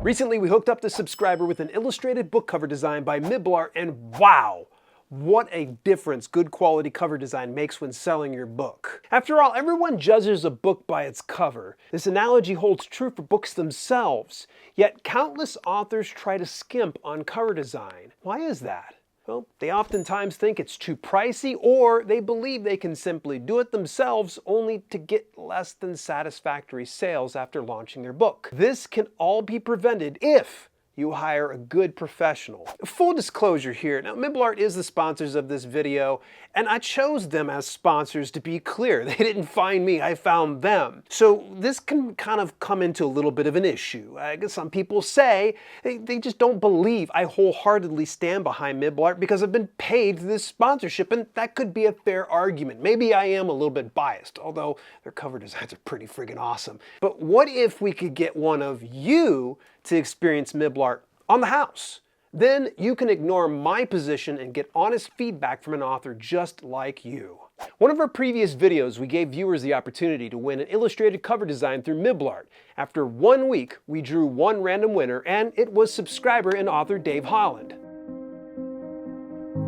Recently, we hooked up the subscriber with an illustrated book cover design by Miblart, and wow! What a difference good quality cover design makes when selling your book. After all, everyone judges a book by its cover. This analogy holds true for books themselves. Yet countless authors try to skimp on cover design. Why is that? Well, they oftentimes think it's too pricey, or they believe they can simply do it themselves only to get less than satisfactory sales after launching their book. This can all be prevented if you hire a good professional. Full disclosure here, now Miblart is the sponsors of this video, and I chose them as sponsors to be clear. They didn't find me, I found them. So this can kind of come into a little bit of an issue. I guess some people say they just don't believe I wholeheartedly stand behind Miblart because I've been paid this sponsorship, and that could be a fair argument. Maybe I am a little bit biased, although their cover designs are pretty friggin' awesome. But what if we could get one of you to experience Miblart on the house? Then you can ignore my position and get honest feedback from an author just like you. One of our previous videos, we gave viewers the opportunity to win an illustrated cover design through Miblart. After 1 week, we drew one random winner, and it was subscriber and author Dave Holland.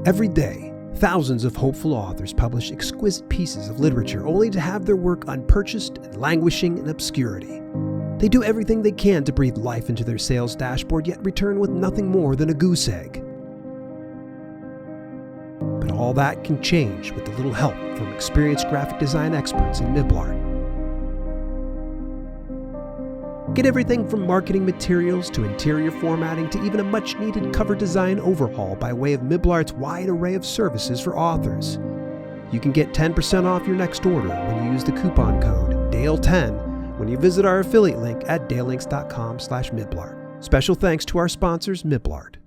Every day, thousands of hopeful authors publish exquisite pieces of literature only to have their work unpurchased and languishing in obscurity. They do everything they can to breathe life into their sales dashboard, yet return with nothing more than a goose egg. But all that can change with a little help from experienced graphic design experts in Miblart. Get everything from marketing materials to interior formatting to even a much-needed cover design overhaul by way of Miblart's wide array of services for authors. You can get 10% off your next order when you use the coupon code DALE10 when you visit our affiliate link at dalelinks.com/Miblart. Special thanks to our sponsors, Miblart.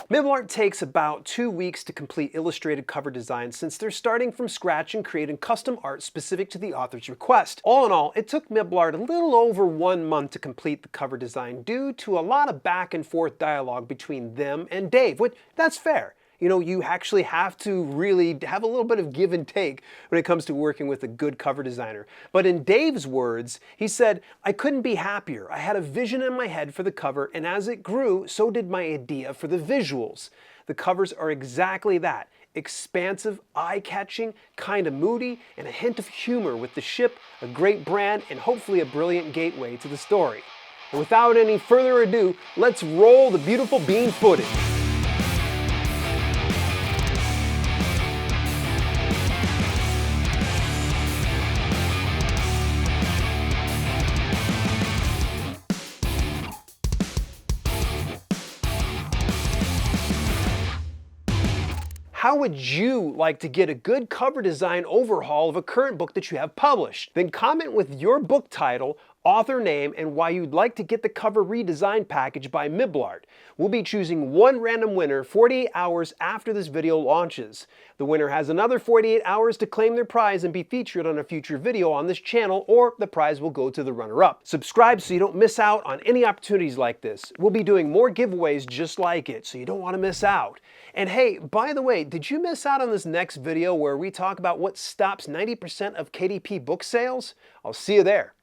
Miblart takes about 2 weeks to complete illustrated cover designs since they're starting from scratch and creating custom art specific to the author's request. All in all, it took Miblart a little over 1 month to complete the cover design due to a lot of back and forth dialogue between them and Dave, which that's fair. You know, you actually have to really have a little bit of give and take when it comes to working with a good cover designer. But in Dave's words, he said, "I couldn't be happier. I had a vision in my head for the cover, and as it grew, so did my idea for the visuals. The covers are exactly that. Expansive, eye-catching, kind of moody, and a hint of humor with the ship, a great brand, and hopefully a brilliant gateway to the story." And without any further ado, let's roll the beautiful bean footage. How would you like to get a good cover design overhaul of a current book that you have published? Then comment with your book title, author name, and why you'd like to get the cover redesign package by Miblart. We'll be choosing one random winner 48 hours after this video launches. The winner has another 48 hours to claim their prize and be featured on a future video on this channel, or the prize will go to the runner-up. Subscribe so you don't miss out on any opportunities like this. We'll be doing more giveaways just like it, so you don't want to miss out. And hey, by the way, did you miss out on this next video where we talk about what stops 90% of KDP book sales? I'll see you there.